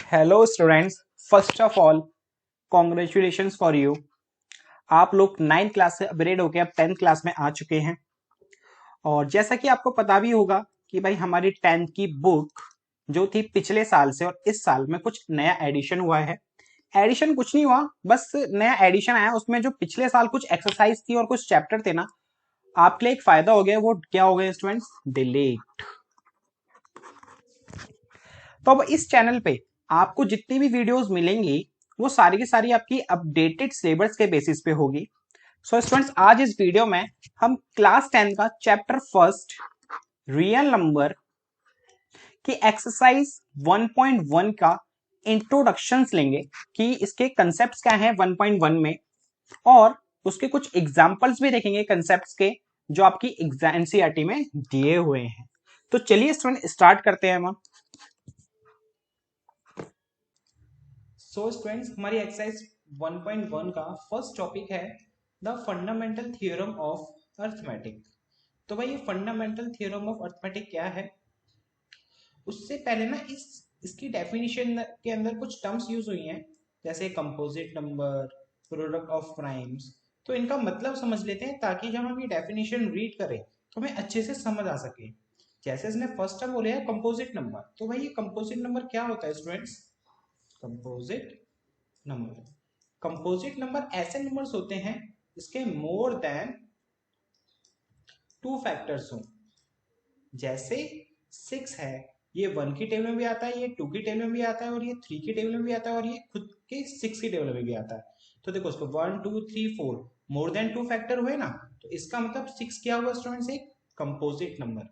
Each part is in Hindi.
Hello students, first of all congratulations for you. आप लोग 9th क्लास से अपग्रेड होकर अब 10th क्लास में आ चुके हैं। और जैसा कि आपको पता भी होगा कि भाई हमारी 10th की बुक जो थी पिछले साल से और इस साल में कुछ नया एडिशन हुआ है। एडिशन कुछ नहीं हुआ, बस नया एडिशन आया। उसमें जो पिछले साल कुछ एक्सरसाइज थी और कुछ चैप्टर थे ना, आपके लिए एक फायदा हो गया। वो क्या हो गया स्टूडेंट्स? डिलीट। तो अब इस चैनल पे आपको जितनी भी वीडियोस मिलेंगी वो सारी की सारी आपकी अपडेटेड सिलेबस के बेसिस पे होगी। सो स्टूडेंट्स, आज इस वीडियो में हम क्लास 10 का चैप्टर फर्स्ट रियल नंबर की एक्सरसाइज 1.1 का इंट्रोडक्शंस लेंगे कि इसके कंसेप्ट्स क्या हैं 1.1 में, और उसके कुछ एग्जांपल्स भी देखेंगे कंसेप्ट्स के जो आपकी एनसीईआरटी में दिए हुए हैं। तो चलिए स्टूडेंट स्टार्ट करते हैं हम। सो स्टूडेंट्स, हमारी एक्सरसाइज 1.1 का फर्स्ट टॉपिक है the fundamental theorem of arithmetic. तो भाई ये फंडामेंटल थ्योरम ऑफ अर्थमेटिक क्या है? उससे पहले ना इसकी डेफिनेशन के अंदर कुछ टर्म्स यूज हुई हैं, जैसे composite number, product of primes. तो इनका मतलब समझ लेते हैं ताकि जब हम ये डेफिनेशन रीड करें तो हमें अच्छे से समझ आ सके। जैसे इसने फर्स्ट टर्म बोले है कंपोजिट नंबर, तो भाई ये कंपोजिट नंबर क्या होता है students? Composite number, composite number ऐसे नंबर्स होते हैं इसके मोर देन 2 फैक्टर्स हो। जैसे 6 है, ये 1 की टेबल में भी आता है, ये 2 की टेबल में भी आता है, और ये 3 की टेबल में भी आता है, और ये खुद के 6 की टेबल में भी आता है। तो देखो उसको 1 2 3 4 मोर देन 2 फैक्टर हुए ना, तो इसका मतलब 6 क्या हुआ स्टूडेंट्स? एक कंपोजिट नंबर।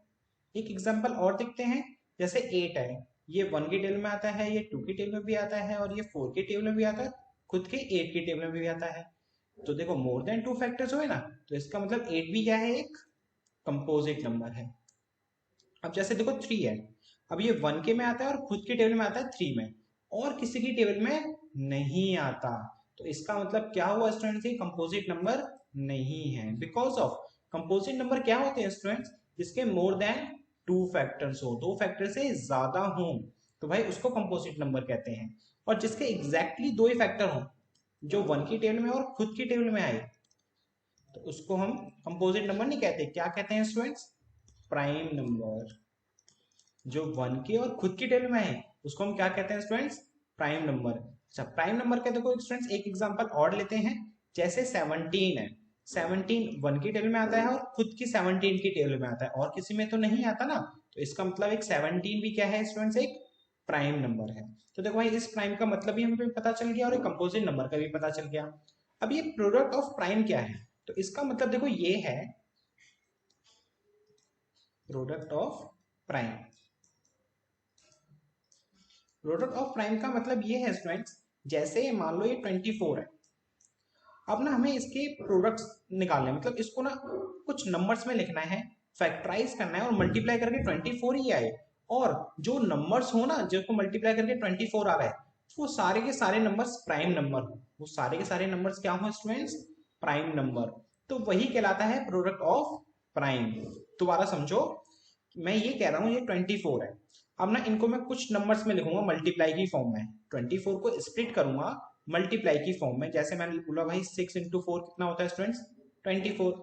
एक एग्जांपल और देखते हैं, जैसे 8 है, ये 1 की टेबल में आता है, ये 2 की टेबल में भी आता है, और ये 4 की टेबल में भी आता है, खुद के 8 की टेबल में भी आता है। तो देखो मोर देन 2 फैक्टर्स हुए ना, तो इसका मतलब 8 भी क्या है? एक कंपोजिट नंबर है। अब जैसे देखो 3 है, अब ये 1 के में आता है और खुद की टेबल में आता है 3 में, और किसी की टेबल में नहीं आता। तो इसका मतलब क्या हुआ स्टूडेंट्स? ये कंपोजिट नंबर नहीं है। बिकॉज ऑफ कंपोजिट नंबर क्या होते हैं स्टूडेंट्स? जिसके मोर देन 2 फैक्टर्स हो, 2 फैक्टर से ज्यादा हो, तो भाई उसको कंपोजिट नंबर कहते हैं। और जिसके एग्जैक्टली 2 ही फैक्टर हो, जो 1 की टेबल में और खुद की टेबल में आए, तो उसको हम कंपोजिट नंबर नहीं कहते। क्या कहते हैं स्टूडेंट्स? Prime number. जो 1 के और खुद की टेबल में है उसको हम क्या कहते हैं स्टूडेंट्स? Prime number. अच्छा, प्राइम नंबर के देखो स्टूडेंट्स एक एग्जांपल और लेते हैं। जैसे 17 है, 17 1 की टेबल में आता है और खुद की 17 की टेबल में आता है, और किसी में तो नहीं आता ना। तो इसका मतलब एक 17 भी क्या है स्टूडेंट्स? एक प्राइम नंबर है। तो देखो भाई इस प्राइम का मतलब भी हमें पता चल गया और एक कंपोजिट नंबर का भी पता चल गया। अब ये प्रोडक्ट ऑफ प्राइम क्या है? तो इसका मतलब देखो ये है product of prime. Product of prime का मतलब ये है स्टूडेंट्स, जैसे मान लो ये 24 है, अब ना हमें इसके प्रोडक्ट्स निकालने हैं, मतलब इसको ना कुछ नंबर्स में लिखना है, फैक्टराइज करना है और मल्टीप्लाई करके 24 ही आए। और जो नंबर्स हो ना जिसको मल्टीप्लाई करके 24 आ रहा है, वो सारे के सारे नंबर्स प्राइम नंबर हो। वो सारे के सारे नंबर्स क्या हो स्टूडेंट्स? Prime number. तो वही कहलाता है प्रोडक्ट ऑफ प्राइम। दोबारा समझो, मैं ये कह रहा हूँ ये 24 है, अब ना इनको मैं कुछ नंबर्स में लिखूंगा मल्टीप्लाई की फॉर्म में, 24 को स्प्लिट करूंगा मल्टीप्लाई की फॉर्म में। जैसे मैंने बोला भाई 6 × 4 कितना होता है स्टूडेंट्स? 24।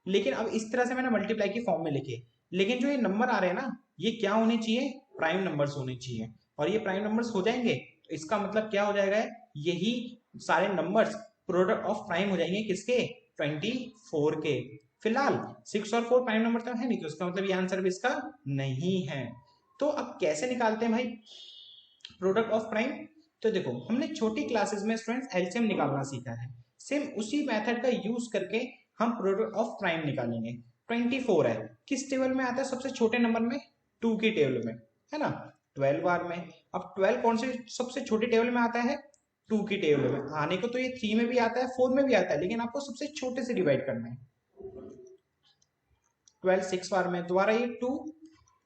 लेकिन अब इस तरह से मैंने मल्टीप्लाई की फॉर्म में लिखे, लेकिन जो ये नंबर आ रहे हैं ना, ये क्या होने चाहिए? प्राइम नंबर्स होने चाहिए। और ये प्राइम नंबर्स हो जाएंगे तो इसका मतलब क्या हो जाएगा? यही सारे नंबर्स प्रोडक्ट ऑफ प्राइम हो जाएंगे किसके? 24 के। फिलहाल 6 और 4 प्राइम नंबर तो है नहीं, तो उसका मतलब ये आंसर भी इसका नहीं है। तो अब कैसे निकालते हैं भाई प्रोडक्ट ऑफ प्राइम? तो देखो हमने छोटी क्लासेस में स्टूडेंट्स एलसीएम निकालना सीखा है, सेम उसी मेथड का यूज करके हम प्रोडक्ट ऑफ प्राइम निकालेंगे। 24 है, किस टेबल में आता है? सबसे छोटे नंबर में, 2 की टेबल में, है ना? 12 बार में। अब 12 कौन से सबसे छोटी टेबल में आता है? 2 की टेबल में। आने को तो ये 3 में भी आता है, 4 में भी आता है, लेकिन आपको सबसे छोटे से डिवाइड करना है। 12 6 बार में, दोबारा ये 2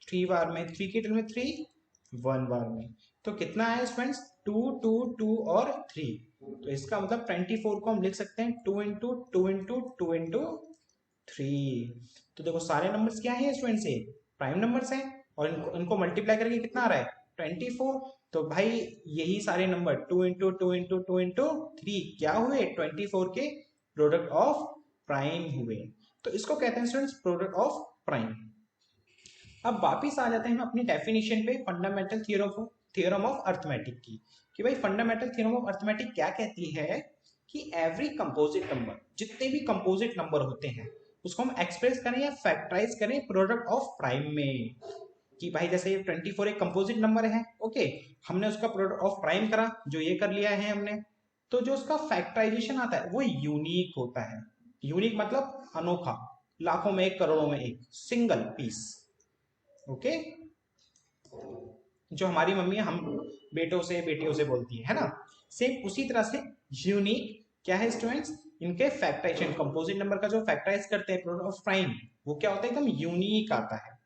3 बार में, 3 की टेबल में 3 1 बार में। तो कितना है स्टूडेंट्स? 2 2 2 और 3। तो इसका मतलब 24 को हम लिख सकते हैं 2 इंटू 2 इंटू 2 इंटू 3। तो देखो सारे नंबर्स क्या हैं स्टूडेंट्स? ये प्राइम नंबर्स हैं, और इनको मल्टीप्लाई करके कितना आ रहा है? 24। तो भाई यही सारे नंबर 2 × 2 × 2 × 3 क्या हुए, 24 के प्रोडक्ट ऑफ प्राइम हुए। तो इसको कहते हैं स्टूडेंट्स प्रोडक्ट ऑफ प्राइम। अब वापिस आ जाते हैं हम अपनी डेफिनेशन पे फंडामेंटल थ्योरम ऑफ अर्थमेटिक की, कि भाई फंडामेंटल थ्योरम ऑफ अर्थमेटिक क्या कहती है कि एवरी कंपोजिट नंबर, जितने भी कंपोजिट नंबर होते हैं उसको हम एक्सप्रेस करें या फैक्टराइज करें प्रोडक्ट ऑफ प्राइम में। कि भाई जैसे ये 24 एक कंपोजिट नंबर है, ओके, हमने उसका प्रोडक्ट ऑफ प्राइम करा, जो ये कर लिया है हमने, तो जो उसका फैक्टराइजेशन आता है वो यूनिक होता है। यूनिक मतलब अनोखा, लाखों में एक, करोड़ों में एक, सिंगल पीस, ओके। जो हमारी मम्मी हम बेटों से बेटियों से बोलती है ना, सेम उसी तरह से यूनिक क्या है स्टूडेंट्स, इनके फैक्टराइजेशन, कंपोजिट नंबर का जो फैक्टराइज करते हैं प्रोडक्ट ऑफ प्राइम, वो क्या होता है, एकदम यूनिक आता है।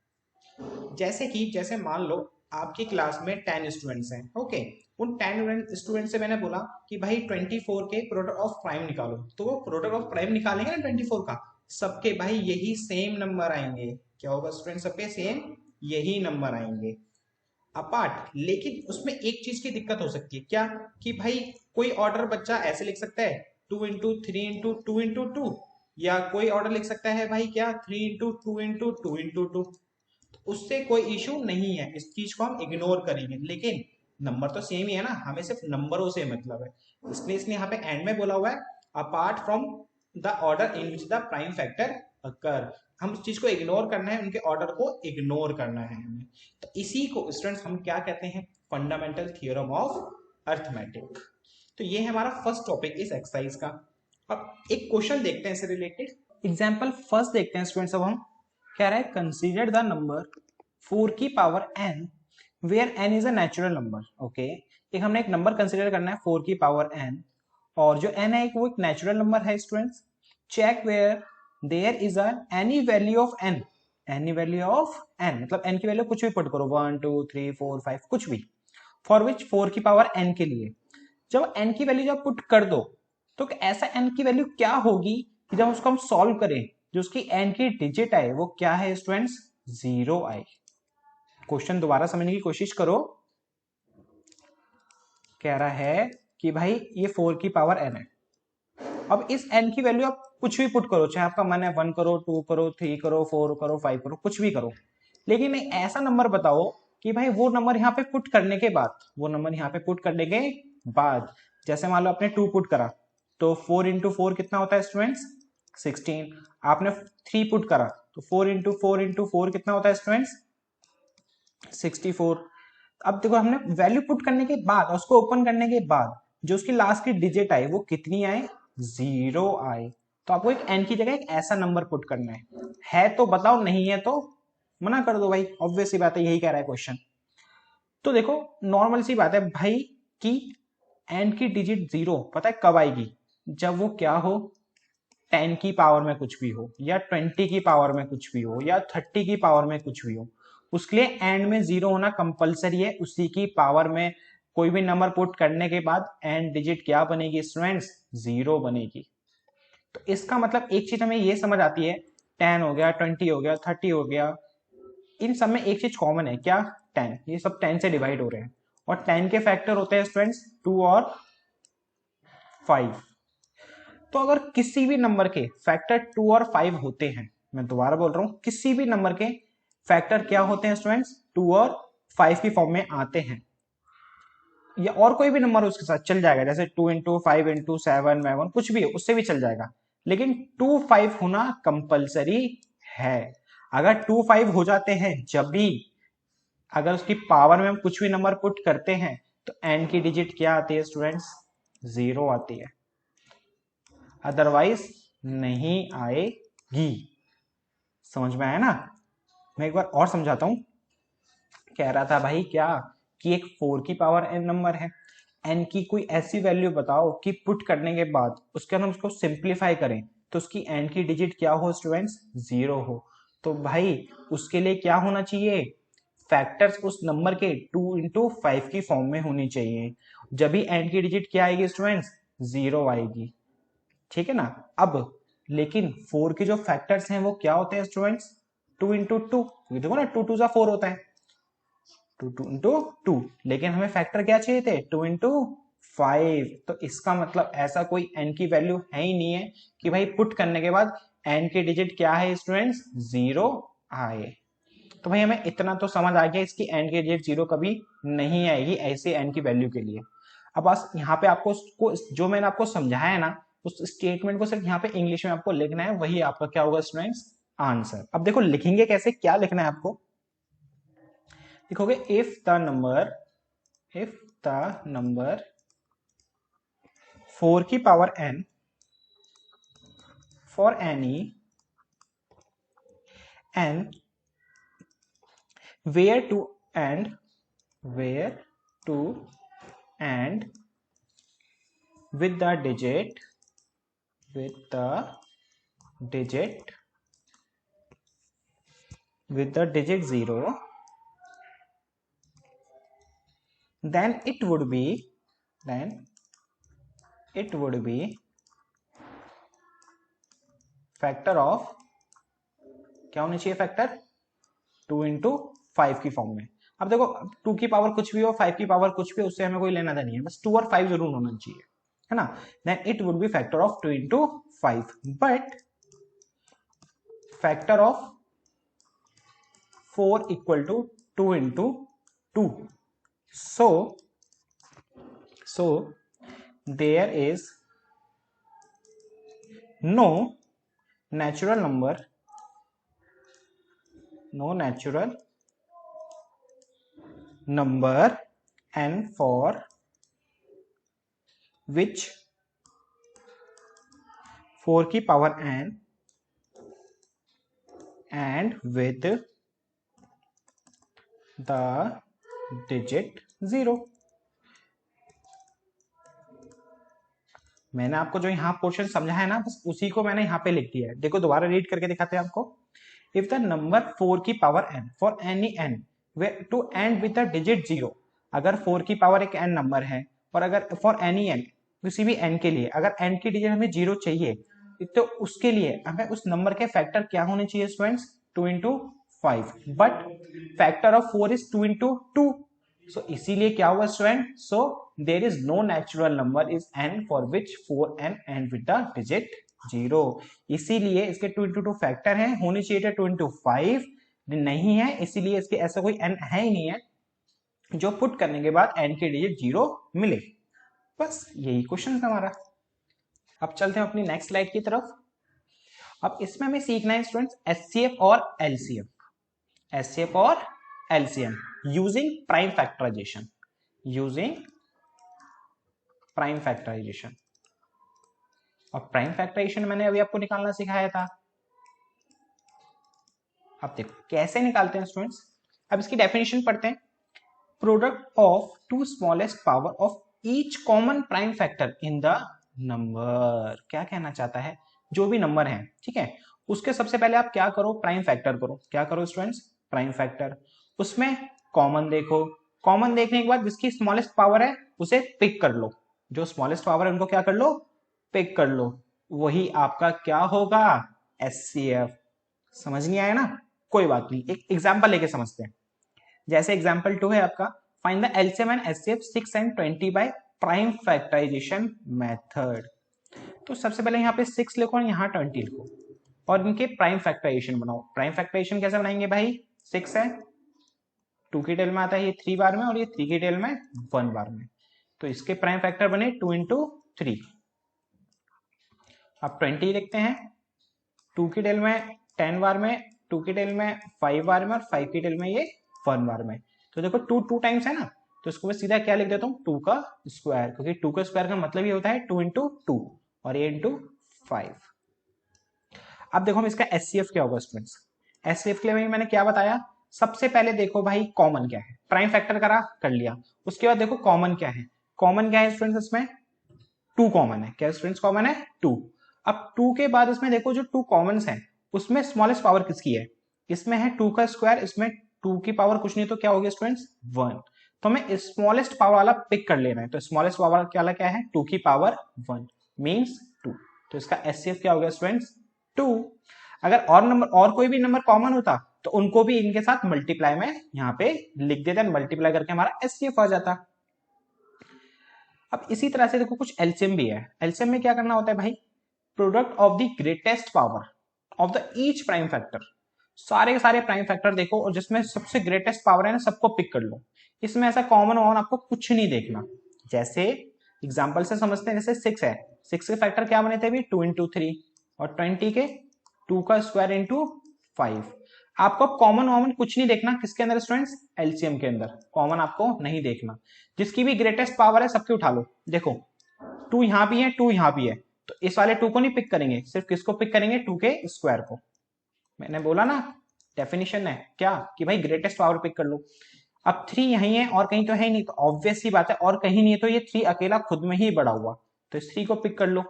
जैसे मान लो आपकी क्लास में 10 स्टूडेंट्स हैं, ओके, उन 10 स्टूडेंट से मैंने बोला कि भाई 24 के प्रोडक्ट ऑफ प्राइम निकालो, तो वो प्रोडक्ट ऑफ प्राइम निकालेंगे ना 24 का, सबके भाई यही सेम नंबर आएंगे। क्या होगा स्टूडेंट, सबके सेम यही नंबर आएंगे अपार्ट। लेकिन उसमें एक चीज की दिक्कत हो सकती है, क्या, कि भाई कोई ऑर्डर बच्चा ऐसे लिख सकता है 2 × 3 × 2 × 2, या कोई ऑर्डर लिख सकता है भाई क्या 3 × 2 × 2 × 2। उससे कोई इशू नहीं है, इस चीज को हम इग्नोर करेंगे, लेकिन नंबर तो सेम ही है ना, हमें सिर्फ नंबरों से मतलब है, इसलिए यहाँ पे एंड में बोला हुआ है apart from the order in which the prime factor occur. हम उस चीज को इग्नोर करना है, उनके ऑर्डर को इग्नोर करना है हमें। तो इसी को स्टूडेंट्स हम क्या कहते हैं, फंडामेंटल थ्योरम ऑफ अर्थमेटिक। तो ये है हमारा फर्स्ट टॉपिक इस एक्सरसाइज का। अब एक क्वेश्चन देखते हैं इससे रिलेटेड, एग्जाम्पल फर्स्ट देखते हैं स्टूडेंट्स। अब हम कह रहा है कंसीडर द नंबर 4 की power n where n is a natural number, okay. एक हमने एक नंबर कंसीडर करना है 4 की पावर n, और जो n है वो एक नेचुरल नंबर है students. Check where there is a any value of n, any value of n मतलब n की वैल्यू कुछ भी पुट करो, 1 2 3 4 5 कुछ भी, फॉर विच 4 की पावर n के लिए जब n की वैल्यू जब पुट कर दो, तो ऐसा n की वैल्यू क्या होगी कि जब उसको हम सॉल्व करें, जो उसकी n की डिजिट आए वो क्या है स्टूडेंट्स, 0 आए। क्वेश्चन दोबारा समझने की कोशिश करो। कह रहा है कि भाई ये 4 की पावर n है, अब इस n की वैल्यू आप कुछ भी पुट करो, चाहे आपका मन है 1 करो 2 करो 3 करो 4 करो 5 करो, कुछ भी करो, लेकिन एक ऐसा नंबर बताओ कि भाई वो नंबर यहाँ पे पुट करने के बाद, वो नंबर यहाँ पे पुट करने के बाद, जैसे मान लो आपने 2 पुट करा, तो 4 × 4 कितना होता है स्टूडेंट्स, 16। आपने 3 पुट करा, तो 4 × 4 × 4 कितना होता है स्टूडेंट्स, 64। अब देखो हमने वैल्यू पुट करने के बाद, उसको ओपन करने के बाद जो उसकी लास्ट की डिजिट आई वो कितनी आए, 0 आए। तो आपको एक n की जगह एक ऐसा नंबर पुट करना है तो बताओ, नहीं है तो मना कर दो भाई, ऑब्वियस सी बात है, यही कह रहा है क्वेश्चन। तो देखो नॉर्मल सी बात है भाई कि n की डिजिट 0 पता है कब आएगी, जब वो क्या हो, 10 की पावर में कुछ भी हो, या 20 की पावर में कुछ भी हो, या 30 की पावर में कुछ भी हो, उसके लिए एंड में 0 होना कंपलसरी है। उसी की पावर में कोई भी नंबर पुट करने के बाद एंड डिजिट क्या बनेगी स्टूडेंट्स, 0 बनेगी। तो इसका मतलब एक चीज हमें ये समझ आती है, 10 हो गया 20 हो गया 30 हो गया, इन सब में एक चीज कॉमन है, क्या, 10, ये सब 10 से डिवाइड हो रहे हैं, और 10 के फैक्टर होते हैं स्टूडेंट्स 2 और 5। तो अगर किसी भी नंबर के फैक्टर 2 और 5 होते हैं, मैं दोबारा बोल रहा हूं, किसी भी नंबर के फैक्टर क्या होते हैं स्टूडेंट्स, 2 और 5 की फॉर्म में आते हैं, या और कोई भी नंबर उसके साथ चल जाएगा, जैसे 2 × 5 × 7 7 कुछ भी उससे भी चल जाएगा, लेकिन 2 5 होना कंपलसरी है। अगर 2 5 हो जाते हैं जब भी, अगर उसकी पावर में हम कुछ भी नंबर पुट करते हैं, तो n की डिजिट क्या आती है स्टूडेंट्स, 0 आती है, अदरवाइज नहीं आएगी। समझ में आया ना, मैं एक बार और समझाता हूं। कह रहा था भाई क्या, कि एक 4 की पावर n नंबर है, n की कोई ऐसी वैल्यू बताओ कि पुट करने के बाद उसके अंदर उसको सिंप्लीफाई करें तो उसकी n की डिजिट क्या हो स्टूडेंट्स, 0 हो। तो भाई उसके लिए क्या होना चाहिए, फैक्टर्स उस नंबर के 2 × 5 की फॉर्म में होनी चाहिए, जब भी n की डिजिट क्या आएगी स्टूडेंट्स, 0 आएगी, ठीक है ना। अब लेकिन 4 के जो फैक्टर्स हैं वो क्या होते हैं स्टूडेंट्स, 2 × 2, देखो ना 2 2 4 होता है, टू इंटू टू, लेकिन हमें फैक्टर क्या चाहिए थे, 2 इंटू 5। तो इसका मतलब ऐसा कोई n की वैल्यू है ही नहीं है कि भाई पुट करने के बाद n के डिजिट क्या है स्टूडेंट्स, 0 आए। तो भाई हमें इतना तो समझ आ गया, इसकी n की डिजिट 0 कभी नहीं आएगी ऐसे n की वैल्यू के लिए। अब बस यहाँ पे आपको जो मैंने आपको समझाया है ना, उस स्टेटमेंट को सिर्फ यहाँ पे इंग्लिश में आपको लिखना है, वही आपका क्या होगा स्टूडेंट्स, आंसर। अब देखो लिखेंगे कैसे, क्या लिखना है आपको, लिखोगे इफ द नंबर 4 की power n for any n where to and with the digit 0, then it would be factor of, क्या होना चाहिए फैक्टर, 2 इंटू 5 की फॉर्म में। अब देखो 2 की पावर कुछ भी हो, 5 की पावर कुछ भी, उससे हमें कोई लेना देना नहीं है, बस 2 और 5 जरूर होना चाहिए, है ना। Then it would be factor of 2 into 5, but factor of 4 equal to 2 into 2, so there is no natural number n for which 4 की power n and with the digit 0। मैंने आपको जो यहाँ पोर्शन समझा है ना, बस उसी को मैंने यहाँ पे लिख दिया है। देखो दोबारा रीड करके दिखाते हैं आपको। इफ द नंबर 4 की power n for any n to end with the digit 0, अगर 4 की पावर एक n नंबर है और अगर फॉर एनी n, किसी भी n के लिए अगर n की डिजिट हमें 0 चाहिए, तो उसके लिए हमें उस नंबर के फैक्टर क्या होने चाहिए students, 2 into 5, but factor of 4 is 2 into 2। So इसीलिए क्या हुआ student, so there is no natural number is n for which 4n and with the digit 0। इसीलिए इसके 2 इंटू 2 फैक्टर है, होनी चाहिए 2 इंटू 5, नहीं है, इसीलिए इसके ऐसा कोई n है ही नहीं है जो पुट करने के बाद n के डिजिट 0 मिले। बस यही क्वेश्चन था हमारा। अब चलते हैं अपनी नेक्स्ट स्लाइड की तरफ। अब इसमें हमें सीखना है स्टूडेंट्स एचसीएफ और एलसीएम यूजिंग प्राइम फैक्टराइजेशन। और प्राइम फैक्टराइजेशन मैंने अभी आपको निकालना सिखाया था। अब देखो कैसे निकालते हैं स्टूडेंट्स। अब इसकी डेफिनेशन पढ़ते हैं। Product of two smallest power of each common prime factor in the number. क्या कहना चाहता है, जो भी नंबर है, ठीक है, उसके सबसे पहले आप क्या करो, प्राइम फैक्टर करो। क्या करो स्टूडेंट्स, प्राइम फैक्टर। उसमें कॉमन देखो, कॉमन देखने के बाद जिसकी स्मॉलेस्ट पावर है उसे पिक कर लो, जो स्मॉलेस्ट पावर है उनको क्या कर लो, पिक कर लो, वही आपका क्या होगा, एचसीएफ। समझ नहीं आया ना, कोई बात नहीं, एक एग्जांपल लेके समझते हैं। जैसे एग्जांपल 2 है आपका, find the LCM and HCF 6 and 20 by prime factorisation method. तो सबसे पहले यहाँ पे 6 लिखो और यहाँ 20 लिखो और इनके प्राइम फैक्टराइजेशन बनाओ। प्राइम फैक्टराइजेशन कैसे बनाएंगे भाई, 6 है, 2 की टेल में आता है ये 3 बार में और ये 3 की टेल में 1 बार में, तो इसके प्राइम फैक्टर बने 2 इंटू 3। अब 20 लिखते हैं, 2 की टेल में 10 बार में, 2 की टेल में 5 बार में और 5 की टेल में ये 1 बार में। तो देखो 2 टाइम्स है ना, तो इसको मैं सीधा क्या लिख देता हूँ, 2 का स्क्वायर, क्योंकि 2 का स्क्वायर का मतलब ये होता है 2 इंटू 2 और ये इंटू 5। अब देखो हम इसका एचसीएफ क्या होगा स्टूडेंट्स। एचसीएफ के लिए मैंने क्या बताया, सबसे पहले देखो भाई कॉमन क्या है, प्राइम फैक्टर करा कर लिया, उसके बाद देखो कॉमन क्या है। कॉमन क्या है स्टूडेंट्स, इसमें 2 कॉमन है। क्या स्टूडेंट्स कॉमन है, 2। अब 2 के बाद इसमें देखो जो 2 कॉमन्स हैं उसमें स्मॉलेस्ट पावर किसकी है, इसमें है 2 का स्क्वायर, इसमें 2 की पावर कुछ नहीं तो क्या हो गया स्टूडेंट्स, 1। तो हमें स्मॉलेस्ट पावर वाला पिक कर लेना है, तो स्मॉलेस्ट पावर वाला क्या है, 2 की पावर 1 मींस 2। तो इसका एचसीएफ क्या हो गया स्टूडेंट्स, 2। अगर और नंबर और कोई भी नंबर कॉमन होता तो उनको भी इनके साथ मल्टीप्लाई में यहाँ पे लिख देते हैं, मल्टीप्लाई करके हमारा एचसीएफ आ जाता। अब इसी तरह से देखो कुछ एलसीएम भी है। एलसीएम में क्या करना होता है भाई, product of the greatest power of the each prime factor, सारे के सारे प्राइम फैक्टर देखो और जिसमें सबसे ग्रेटेस्ट पावर है ना सबको पिक कर लो। इसमें ऐसा कॉमन वॉमन आपको कुछ नहीं देखना। जैसे एग्जांपल से समझते हैं, जैसे 6 है, 6 के फैक्टर क्या बने थे अभी, 2 इंटू 3 और 20 के 2 का स्क्वायर इंटू 5। आपको कॉमन वॉमन कुछ नहीं देखना, किसके अंदर स्टूडेंट्स, एलसीएम के अंदर कॉमन आपको नहीं देखना। जिसकी भी ग्रेटेस्ट पावर है सबके उठा लो। देखो 2 यहां भी है, 2 यहां भी है, तो इस वाले 2 को नहीं पिक करेंगे, सिर्फ किसको पिक करेंगे, 2 के स्क्वायर को। मैंने बोला ना डेफिनेशन है क्या कि भाई ग्रेटेस्ट पावर पिक कर लो। अब 3 यही है और कहीं तो है ही नहीं, तो ऑब्वियस सी बात है और कहीं नहीं है, तो ये 3 अकेला खुद में ही बड़ा हुआ, तो इस 3 को पिक कर लो।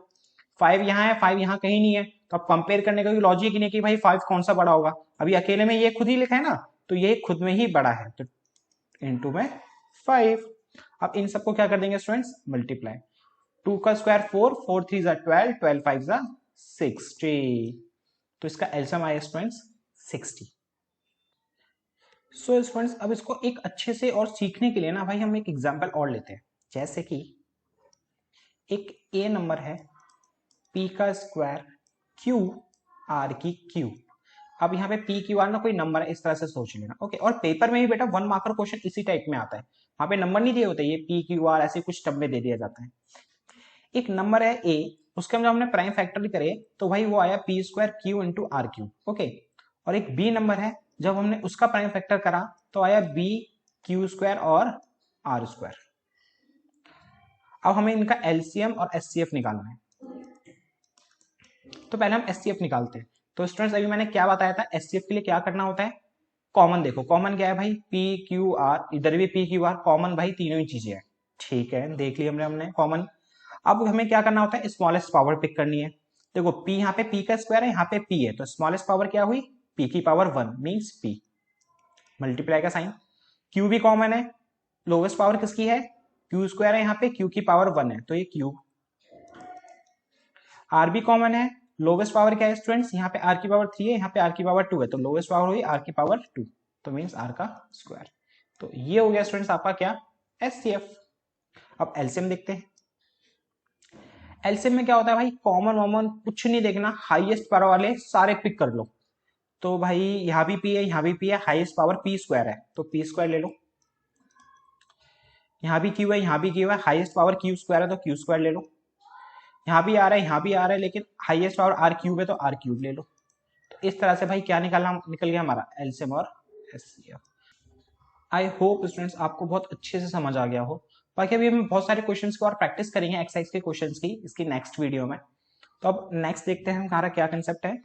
5 यहाँ है, 5 यहाँ कहीं नहीं है, तो अब कंपेयर करने का लॉजिक ही नहीं कि भाई 5 कौन सा बड़ा होगा, अभी अकेले में ये खुद ही लिखा है ना, तो ये खुद में ही बड़ा है, तो इनटू में 5। अब इन सबको क्या कर देंगे स्टूडेंट्स, मल्टीप्लाई। 2 का स्क्वायर 4, 4 3 जा 12, 12 5 जा 60, तो इसका एलसीएम आया स्टूडेंट्स 60। सो स्टूडेंट्स अब इसको एक अच्छे से और सीखने के लिए ना भाई हम एक एग्जांपल और लेते हैं। जैसे कि एक ए नंबर है, पी का स्क्वायर क्यू आर की क्यू। अब यहाँ पे पी क्यू आर ना कोई नंबर है, इस तरह से सोच लेना, ओके। और पेपर में भी बेटा 1 मार्कर क्वेश्चन इसी टाइप में आता है, वहां पे नंबर नहीं दिए होते, ये पी क्यू आर ऐसे कुछ टब में दे दिया जाता है। एक नंबर है ए, उसके जब हमने प्राइम फैक्टर करे तो भाई वो आया P square Q into R Q, okay. और एक बी नंबर है, जब हमने उसका प्राइम फैक्टर करा तो आया बी क्यू स्क्वायर और आर स्क्वायर। अब हमें इनका एलसीएम और एचसीएफ निकालना है, तो पहले हम एचसीएफ निकालते हैं। तो स्टूडेंट्स अभी मैंने क्या बताया था, एचसीएफ के लिए क्या करना होता है, कॉमन देखो, कॉमन क्या है भाई, पी क्यू आर, इधर भी पी क्यू आर कॉमन, भाई तीनों ही चीजें हैं, ठीक है, देख ली हमने कॉमन। अब हमें क्या करना होता है, स्मॉलेस्ट पावर पिक करनी है। देखो पी, यहाँ पे पी का स्क्वायर है, यहाँ पे पी है, तो स्मॉलेस्ट पावर क्या हुई, पी की पावर 1 मीन्स पी, मल्टीप्लाई का साइन। क्यू भी कॉमन है, लोवेस्ट पावर किसकी है, क्यू स्क्वायर है, यहाँ पे क्यू की पावर 1 है, तो ये क्यूब। आर भी कॉमन है, लोवेस्ट पावर क्या है स्टूडेंट्स, यहाँ पे आर की पावर 3 है, यहाँ पे आर की पावर 2 है, तो लोवेस्ट पावर हुई आर की पावर 2, तो मीन्स आर का स्क्वायर। तो ये हो गया स्टूडेंट्स आपका क्या, एचसीएफ। अब एलसीएम देखते हैं। एलसीएम में क्या होता है भाई, कॉमन वॉमन कुछ नहीं देखना, हाईएस्ट पावर वाले सारे पिक कर लो। तो भाई यहाँ भी पी है, यहाँ भी पी है, हाईएस्ट पावर पी स्क्वायर है, तो पी स्क्वायर ले लो। यहाँ भी क्यू है, यहाँ भी क्यू है, हाईएस्ट पावर क्यू स्क्वायर है, तो क्यू स्क्वायर ले लो। यहाँ भी आ रहा है, यहाँ भी आ रहा है, लेकिन हाईएस्ट पावर आर क्यूब है, तो आर क्यूब ले लो। तो इस तरह से भाई क्या निकल गया हमारा एलसीएम और एचसीएफ। आई होप स्टूडेंट्स आपको बहुत अच्छे से समझ आ गया हो। बाकी अभी हम बहुत सारे क्वेश्चंस को और प्रैक्टिस करेंगे, एक्सरसाइज के क्वेश्चंस की, इसकी नेक्स्ट वीडियो में। तो अब नेक्स्ट देखते हैं हमारा क्या कंसेप्ट है।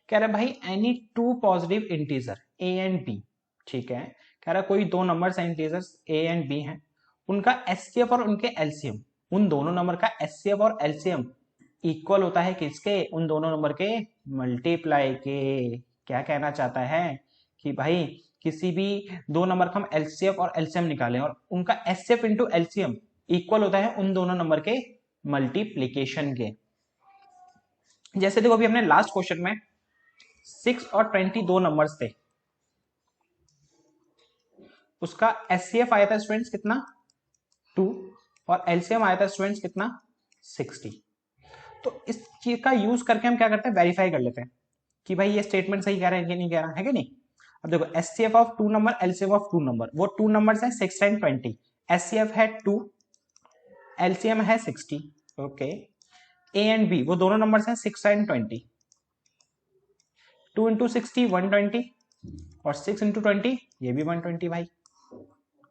कह रहा है भाई any two positive integer A and B, ठीक है, कह रहा है कोई दो नंबर्स हैं इंटीजर्स ए एंड बी हैं, उनका एचसीएफ और उनके एलसीएम, उन दोनों नंबर का एचसीएफ और एलसीएम इक्वल होता है किसके, उन दोनों नंबर के मल्टीप्लाई के। क्या कहना चाहता है कि भाई किसी भी दो नंबर का हम एलसीएफ और एलसीएम निकालें और उनका एचसीएफ इंटू एलसीएम इक्वल होता है उन दोनों नंबर के मल्टीप्लीकेशन के। जैसे देखो अभी हमने लास्ट क्वेश्चन में 6 और 20 दो नंबर्स थे, उसका एचसीएफ आया था स्टूडेंट्स कितना 2 और एलसीएम आया था स्टूडेंट्स कितना 60। तो इस चीज का यूज करके हम क्या करते हैं, वेरीफाई कर लेते हैं कि भाई ये स्टेटमेंट सही कह रहा है कि नहीं कह रहा है कि नहीं। अब देखो HCF of two number, LCM of two number, वो टू नंबर्स हैं 6 एंड 20, एचसीएफ है 2, एलसीएम है 60, ओके। ए एंड बी वो दोनों नंबर्स हैं 6 एंड 20, 2 इंटू 60 120 और 6 इंटू 20 ये भी 120 भाई,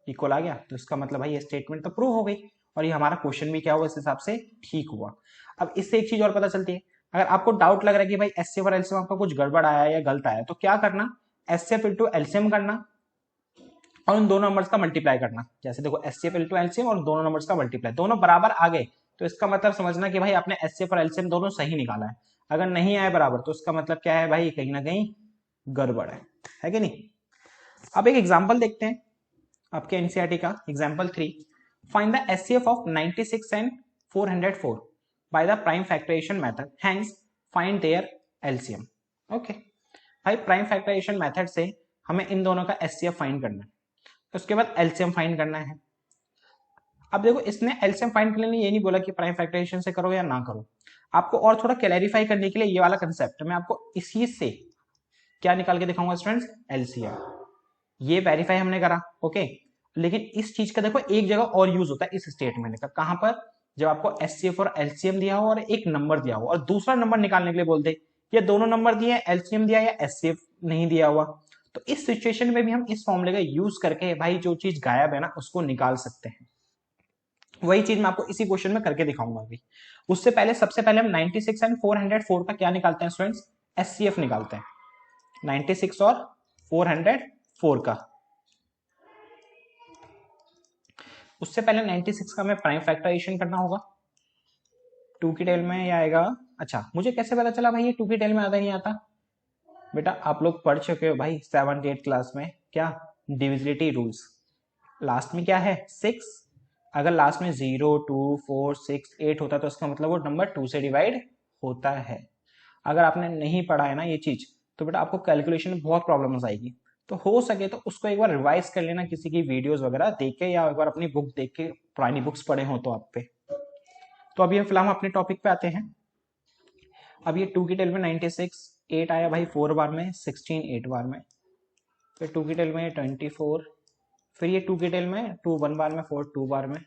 इक्वल आ गया। तो इसका मतलब भाई ये स्टेटमेंट तो प्रूव हो गई और ये हमारा क्वेश्चन भी क्या हुआ इस हिसाब से ठीक हुआ। अब इससे एक चीज और पता चलती है, अगर आपको डाउट लग रहा है कि भाई एचसीएफ और एलसीएम आपका कुछ गड़बड़ आया या गलत आया, तो क्या करना, एचसीएफ इंटू एलसीएम करना और उन दोनों नंबर्स का मल्टीप्लाई करना। जैसे देखो एचसीएफ इंटू एलसीएम और दोनों नंबर्स का मल्टीप्लाई, दोनों बराबर आ गए तो इसका मतलब समझना कि भाई आपने एचसीएफ और एलसीएम दोनों सही निकाला है। अगर नहीं आए बराबर तो इसका मतलब क्या है भाई, कहीं ना कहीं गड़बड़ है कि नहीं। अब एक एग्जाम्पल देखते हैं आपके एनसीईआरटी का, example 3, find the HCF of 96 and 404 by the prime factorisation method, hence find their LCM, okay. भाई प्राइम फैक्टराइजेशन मेथड से हमें इन दोनों का एचसीएफ फाइंड करना है, उसके बाद एलसीएम फाइंड करना है। अब देखो इसने एलसीएम फाइंड करने के लिए ये नहीं बोला कि प्राइम फैक्टराइजेशन से करो या ना करो, आपको और थोड़ा क्लैरिफाई करने के लिए ये वाला कंसेप्ट मैं आपको इसी से क्या निकाल के दिखाऊंगा स्टूडेंट्स, एलसीएम। ये वेरीफाई हमने करा, ओके। लेकिन इस चीज का देखो एक जगह और यूज होता है इस स्टेटमेंट का, कहां पर, जब आपको एचसीएफ और एलसीएम दिया हो और एक नंबर दिया हो और दूसरा नंबर निकालने के लिए बोलते, ये दोनों नंबर दिए, एलसीएम दिया या एचसीएफ नहीं दिया हुआ, तो इस सिचुएशन में भी हम इस फॉर्मूले का यूज करके भाई जो चीज गायब है ना उसको निकाल सकते हैं। वही चीज मैं आपको इसी क्वेश्चन में करके दिखाऊंगा अभी। उससे पहले सबसे पहले हम 96 एंड 404 का क्या निकालते हैं स्टूडेंट्स, एचसीएफ निकालते हैं 96 और 404 का। उससे पहले 96 का हमें प्राइम फैक्टराइजेशन करना होगा, 2 की टेल में ये आएगा। अच्छा मुझे कैसे पता चला भाई ये 2 की टेल में आता नहीं आता, बेटा आप लोग पढ़ चुके हो भाई 7th 8th क्लास में, क्या डिविजिबिलिटी रूल्स, लास्ट में क्या है 6, अगर लास्ट में 0 2 4 6 8 होता है तो उसका मतलब वो नंबर 2 से डिवाइड होता है। अगर आपने नहीं पढ़ा है ना ये चीज तो बेटा आपको कैलकुलेशन में बहुत प्रॉब्लम्स आएगी, तो हो सके तो उसको एक बार रिवाइज कर लेना किसी की वीडियोस वगैरह देख के, या एक बार अपनी बुक देख के, पुरानी बुक्स पढ़े हो तो आप पे। तो अभी हम फिलहाल अपने टॉपिक पे आते हैं। अब ये 2 की टेल में 96 8 आया भाई 4 बार में, 16 8 बार में, फिर 2 की टेल में 24, फिर ये 2 की टेल में 2 1 बार में, 4 2 बार में,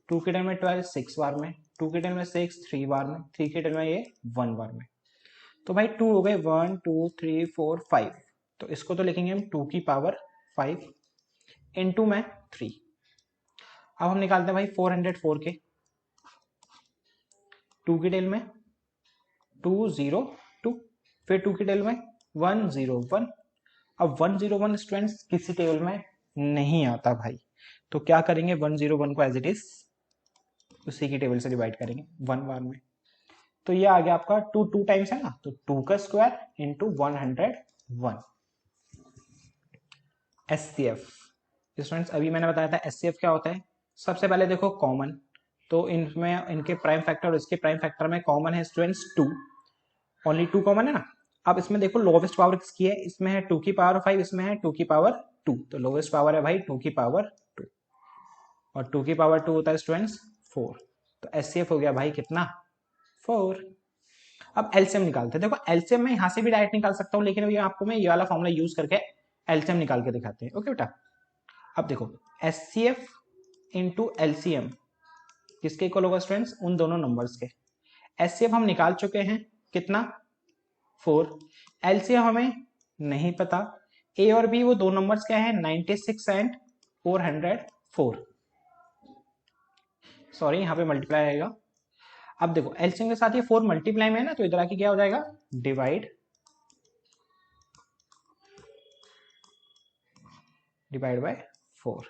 2 की टेल में 12 6 बार में, 2 की टेल में 6 3 बार में, 3 की टेल में ये 1 बार में। तो भाई 2 हो गए 1 2 3 4 5, तो इसको तो लिखेंगे हम 2 की पावर 5 इंटू में 3। अब हम निकालते हैं भाई 404 के, 2 की टेल में 202, फिर 2 की टेल में 101। अब 101 स्टूडेंट्स किसी टेबल में नहीं आता भाई, तो क्या करेंगे 101 को एज इट इज उसी की टेबल से डिवाइड करेंगे 1 बार में। तो ये आ गया आपका 2 2 टाइम्स है ना, तो 2 का स्क्वायर इंटू 101 एचसीएफ। स्टूडेंट्स अभी मैंने बताया था एचसीएफ क्या होता है। सबसे पहले देखो कॉमन, तो इनमें इनके प्राइम फैक्टर और इसके प्राइम फैक्टर में कॉमन है स्टूडेंट्स 2, ओनली 2 कॉमन है ना। अब इसमें देखो लोवेस्ट पावर किसकी है, इसमें है 2 की पावर 5, इसमें है 2 की पावर 2, तो लोवेस्ट पावर है भाई 2 की पावर 2, और 2 की पावर 2 होता है स्टूडेंट्स 4, तो एचसीएफ हो गया भाई कितना 4। अब एलसीएम निकालते हैं, देखो एलसीएम मैं यहां से भी डायरेक्ट निकाल सकता हूं, लेकिन अभी आपको मैं ये वाला फॉर्मूला यूज करके एलसीएम निकाल के दिखाते हैं, ओके बेटा। अब देखो एचसीएफ इंटू एलसीएम किसके इक्वल होगा स्टूडेंट्स, उन दोनों नंबर्स के। एचसीएफ हम निकाल चुके हैं कितना 4, एलसीएम हमें नहीं पता, ए और बी वो दो नंबर्स क्या है 96 एंड 404, सॉरी यहाँ पे मल्टीप्लाई आएगा। अब देखो एलसीएम के साथ ये 4 मल्टीप्लाई में है ना, तो इधर आके क्या हो जाएगा डिवाइड, डिवाइड बाय 4,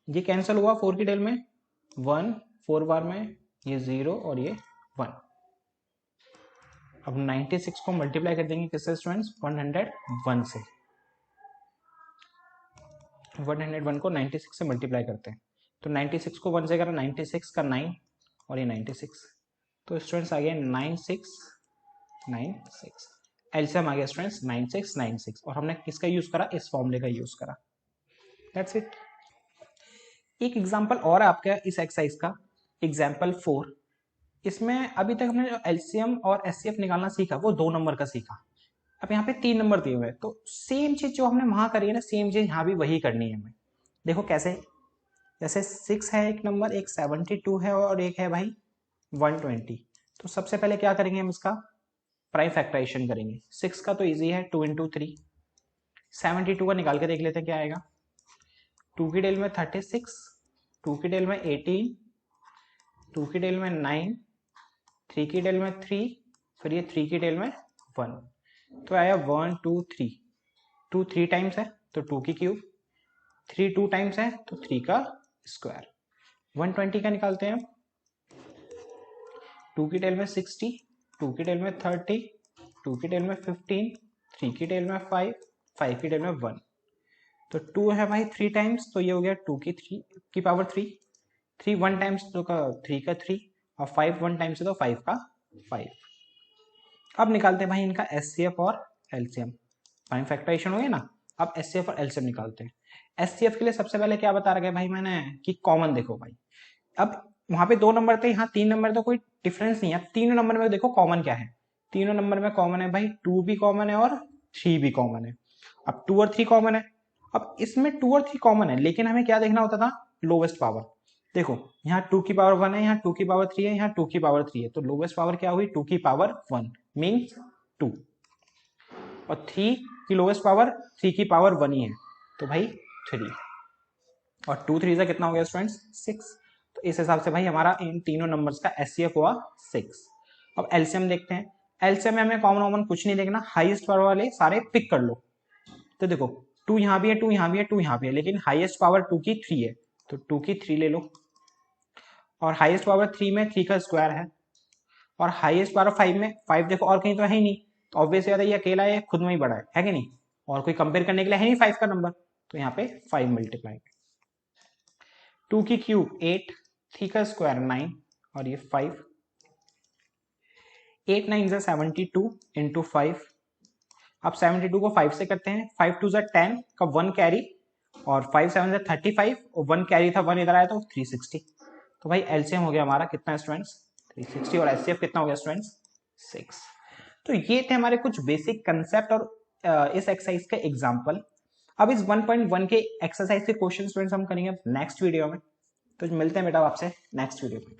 ये कैंसिल हुआ 4 की टेल में 1 4 बार में, ये 0 और ये 1। अब 96 को मल्टीप्लाई कर देंगे किससे स्टूडेंट्स 101 से, 101 को 96 से मल्टीप्लाई करते हैं, तो 96 को 1 से करा 96 का 9 और ये 96, तो स्टूडेंट्स आ गया 9696, एलसीएम आ गया स्टूडेंट्स 9696, और हमने किसका यूज करा इस फॉर्मूले का यूज करा, दैट्स इट। एक एग्जांपल और है आपका इस एक्सरसाइज का, एग्जांपल 4, इसमें अभी तक हमने जो एलसीएम और एचसीएफ निकालना सीखा वो 2 नंबर का सीखा, अब यहाँ पे 3 नंबर दिए हुए हैं, तो सेम चीज जो हमने वहां करी है ना सेम चीज यहाँ भी वही करनी है हमें। देखो कैसे, जैसे 6 है एक नंबर, एक 72 है और एक है भाई 120, तो सबसे पहले क्या करेंगे हम इसका प्राइम फैक्टराइजेशन करेंगे। 6 का तो इजी है 2 इंटू 3, 72 का निकाल के देख लेते हैं क्या आएगा, 2 की टेल में 36, 2 की टेल में 18, 2 की टेल में 9, 3 की टेल में 3, फिर ये 3 की टेल में 1, तो आया 1 2 3, 2 3 टाइम्स है तो 2 की क्यूब, 3 2 टाइम्स है तो 3 का स्क्वायर। 120 का निकालते हैं, 2 की टेल में 60, 2 की टेल में 30, 2 की टेल में 15, 3 की टेल में 5, 5 की टेल में 1, तो 2 है भाई 3 टाइम्स, तो ये हो गया 2 की पावर 3, 3 1 टाइम्स तो का 3 का 3, और 5 1 टाइम्स है तो 5 का 5। अब निकालते हैं भाई इनका एचसीएफ और एलसीएम, साइन फैक्टराइजेशन हो गया ना। अब एचसीएफ और एलसीएम निकालते हैं। एचसीएफ के लिए सबसे पहले क्या बता रखा है भाई मैंने कि कॉमन देखो भाई। अब वहां पे 2 नंबर थे, यहाँ 3 नंबर, तो कोई डिफरेंस नहीं है। तीनों नंबर में देखो कॉमन क्या है, तीनों नंबर में कॉमन है भाई 2 भी कॉमन है और 3 भी कॉमन है। अब 2 और 3 कॉमन है। अब इसमें 2 और 3 कॉमन है, लेकिन हमें क्या देखना होता था, लोवेस्ट पावर। देखो यहाँ 2 की पावर 1 है, यहाँ 2 की पावर 3 है, यहाँ 2 की पावर 3 है, तो लोवेस्ट पावर क्या हुई 2 की पावर 1 मीन्स 2, और 3 की लोवेस्ट पावर 3 की पावर 1 ही है, तो भाई 3, और 2 3 से कितना हो गया स्टूडेंट्स 6। तो इस हिसाब से भाई हमारा इन तीनों नंबर्स का एचसीएफ हुआ 6। अब एलसीएम देखते हैं। एलसीएम में हमें कॉमन कुछ नहीं देखना, हाईएस्ट पावर वाले सारे पिक कर लो। तो देखो 2 यहाँ भी है, 2 यहाँ भी है, 2 यहाँ भी है, लेकिन हाईएस्ट पावर 2 की 3 है, तो 2 की 3 ले लो। और हाईएस्ट पावर 3 में 3 का स्क्वायर है, और हाईएस्ट पावर 5 में 5 देखो और कहीं तो है ही नहीं, तो ऑब्वियस बात है ये अकेला है, खुद में ही बड़ा है कि नहीं, और कोई कंपेयर करने के लिए है नहीं 5 का नंबर, तो यहाँ पे 5 मल्टीप्लाई। 2 की क्यूब 8, 3 का स्क्वायर 9, और ये 5, 8 9 से 72 इंटू 5। अब 72 को 5 से करते हैं, 5 2 10 का 1 कैरी, और 5 7 से 35, और 1 कैरी था 1 इधर आया तो 360। तो भाई एलसीएम हो गया हमारा कितना स्टूडेंट्स 360, और एचसीएफ कितना हो गया स्टूडेंट्स 6। तो ये थे हमारे कुछ बेसिक कंसेप्ट और इस एक्सरसाइज के एग्जांपल। अब इस 1.1 के एक्सरसाइज के क्वेश्चन स्टूडेंट्स हम करेंगे नेक्स्ट वीडियो में। तो मिलते हैं बेटा आपसे नेक्स्ट वीडियो में।